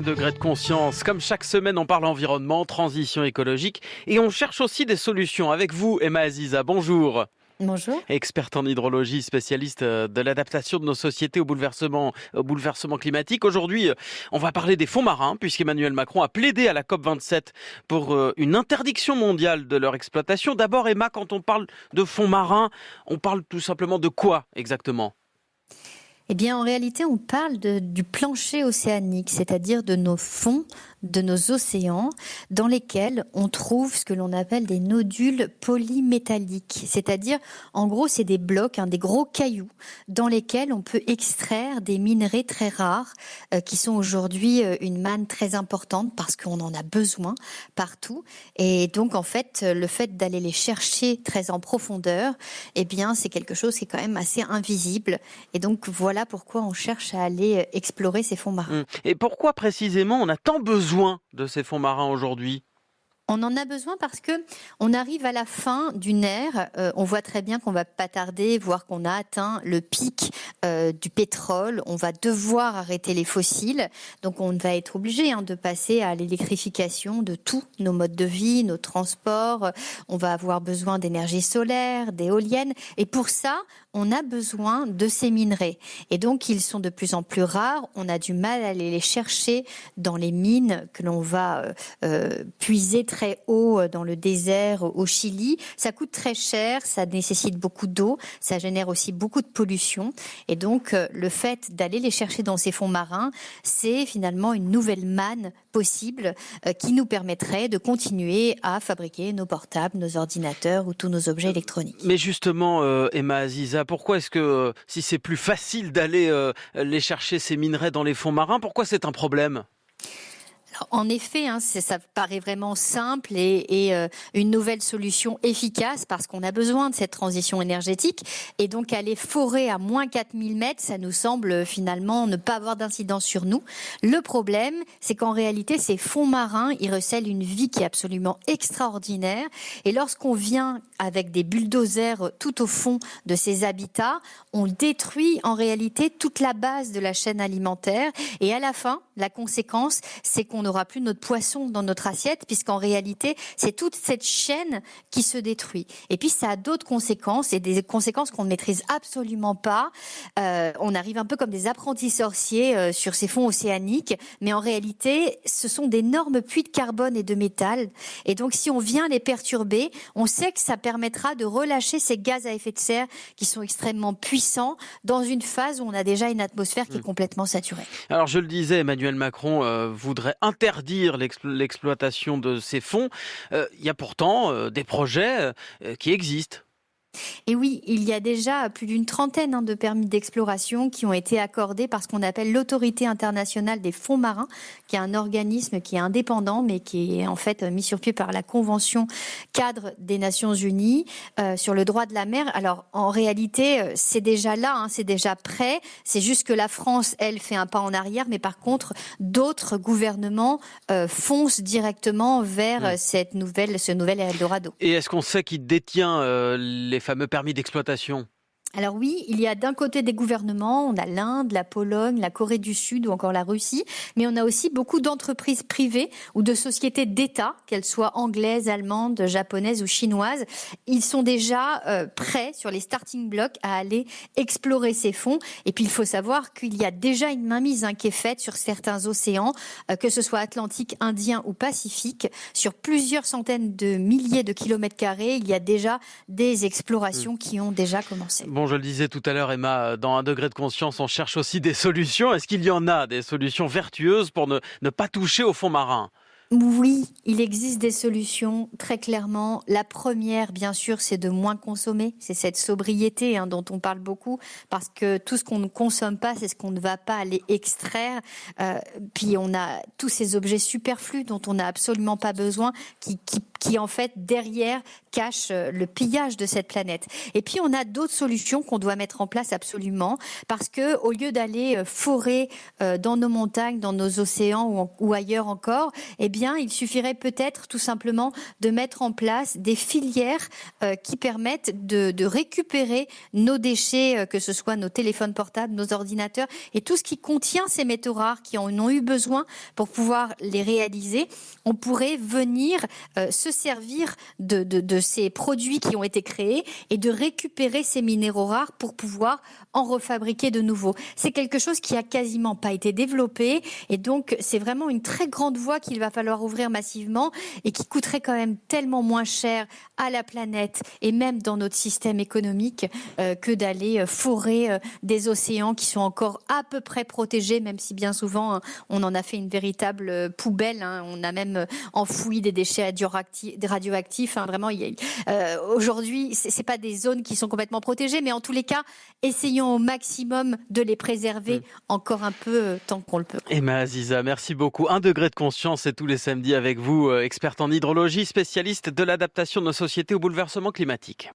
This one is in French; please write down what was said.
Un degré de conscience. Comme chaque semaine, on parle environnement, transition écologique et on cherche aussi des solutions. Avec vous, Emma Aziza, bonjour. Bonjour. Experte en hydrologie, spécialiste de l'adaptation de nos sociétés au bouleversement climatique. Aujourd'hui, on va parler des fonds marins, puisqu'Emmanuel Macron a plaidé à la COP27 pour une interdiction mondiale de leur exploitation. D'abord, Emma, quand on parle de fonds marins, on parle tout simplement de quoi exactement ? Eh bien, en réalité, on parle du plancher océanique, c'est-à-dire de nos fonds, de nos océans, dans lesquels on trouve ce que l'on appelle des nodules polymétalliques. C'est-à-dire, en gros, c'est des blocs, des gros cailloux, dans lesquels on peut extraire des minerais très rares, qui sont aujourd'hui une manne très importante, parce qu'on en a besoin partout. Et donc, en fait, le fait d'aller les chercher très en profondeur, eh bien, c'est quelque chose qui est quand même assez invisible. Et donc, voilà pourquoi on cherche à aller explorer ces fonds marins. Et pourquoi précisément on a tant besoin de ces fonds marins aujourd'hui ? On en a besoin parce que on arrive à la fin d'une ère. On voit très bien qu'on va pas tarder, voire qu'on a atteint le pic du pétrole. On va devoir arrêter les fossiles. Donc on va être obligé de passer à l'électrification de tous nos modes de vie, nos transports. On va avoir besoin d'énergie solaire, d'éoliennes. Et pour ça, on a besoin de ces minerais. Et donc ils sont de plus en plus rares. On a du mal à aller les chercher dans les mines que l'on va puiser très haut dans le désert au Chili. Ça coûte très cher, ça nécessite beaucoup d'eau, ça génère aussi beaucoup de pollution. Et donc, le fait d'aller les chercher dans ces fonds marins, c'est finalement une nouvelle manne possible qui nous permettrait de continuer à fabriquer nos portables, nos ordinateurs ou tous nos objets électroniques. Mais justement, Emma Aziza, pourquoi est-ce que si c'est plus facile d'aller les chercher ces minerais dans les fonds marins, pourquoi c'est un problème ? Alors, en effet, ça paraît vraiment simple et une nouvelle solution efficace parce qu'on a besoin de cette transition énergétique. Et donc, aller forer à moins 4000 mètres, ça nous semble finalement ne pas avoir d'incidence sur nous. Le problème, c'est qu'en réalité, ces fonds marins, ils recèlent une vie qui est absolument extraordinaire. Et lorsqu'on vient avec des bulldozers tout au fond de ces habitats, on détruit en réalité toute la base de la chaîne alimentaire. Et à la fin, la conséquence, c'est qu'on n'aura plus notre poisson dans notre assiette, puisqu'en réalité, c'est toute cette chaîne qui se détruit. Et puis, ça a d'autres conséquences, et des conséquences qu'on ne maîtrise absolument pas. On arrive un peu comme des apprentis sorciers sur ces fonds océaniques, mais en réalité, ce sont d'énormes puits de carbone et de métal. Et donc, si on vient les perturber, on sait que ça permettra de relâcher ces gaz à effet de serre qui sont extrêmement puissants dans une phase où on a déjà une atmosphère qui est complètement saturée. Alors, je le disais, Emmanuel Macron voudrait interdire l'exploitation de ces fonds. Il y a pourtant des projets qui existent. Et oui, il y a déjà plus d'une trentaine de permis d'exploration qui ont été accordés par ce qu'on appelle l'Autorité internationale des fonds marins, qui est un organisme qui est indépendant, mais qui est en fait mis sur pied par la Convention cadre des Nations Unies sur le droit de la mer. Alors, en réalité, c'est déjà là, c'est déjà prêt. C'est juste que la France, elle, fait un pas en arrière, mais par contre, d'autres gouvernements foncent directement vers ce nouvel Eldorado. Et est-ce qu'on sait qui détient les fameux permis d'exploitation ? Alors oui, il y a d'un côté des gouvernements, on a l'Inde, la Pologne, la Corée du Sud ou encore la Russie, mais on a aussi beaucoup d'entreprises privées ou de sociétés d'État, qu'elles soient anglaises, allemandes, japonaises ou chinoises. Ils sont déjà prêts sur les starting blocks à aller explorer ces fonds. Et puis il faut savoir qu'il y a déjà une mainmise qui est faite sur certains océans, que ce soit Atlantique, Indien ou Pacifique. Sur plusieurs centaines de milliers de kilomètres carrés, il y a déjà des explorations qui ont déjà commencé. Bon, je le disais tout à l'heure, Emma, dans un degré de conscience, on cherche aussi des solutions. Est-ce qu'il y en a des solutions vertueuses pour ne pas toucher aux fonds marins ? Oui, il existe des solutions, très clairement. La première, bien sûr, c'est de moins consommer. C'est cette sobriété dont on parle beaucoup, parce que tout ce qu'on ne consomme pas, c'est ce qu'on ne va pas aller extraire. Puis on a tous ces objets superflus dont on n'a absolument pas besoin, qui qui en fait derrière cache le pillage de cette planète. Et puis on a d'autres solutions qu'on doit mettre en place absolument, parce que au lieu d'aller forer dans nos montagnes, dans nos océans ou ailleurs encore, eh bien il suffirait peut-être tout simplement de mettre en place des filières qui permettent de récupérer nos déchets, que ce soit nos téléphones portables, nos ordinateurs et tout ce qui contient ces métaux rares qui en ont eu besoin pour pouvoir les réaliser. On pourrait venir se servir de ces produits qui ont été créés et de récupérer ces minéraux rares pour pouvoir en refabriquer de nouveau. C'est quelque chose qui a quasiment pas été développé et donc c'est vraiment une très grande voie qu'il va falloir ouvrir massivement et qui coûterait quand même tellement moins cher à la planète et même dans notre système économique que d'aller forer des océans qui sont encore à peu près protégés, même si bien souvent on en a fait une véritable poubelle. On a même enfoui des déchets radioactifs. Vraiment, aujourd'hui, c'est pas des zones qui sont complètement protégées, mais en tous les cas, essayons au maximum de les préserver encore un peu tant qu'on le peut. Emma Aziza, merci beaucoup. 1 degré de conscience, c'est tous les samedis avec vous, experte en hydrologie, spécialiste de l'adaptation de nos sociétés au bouleversement climatique.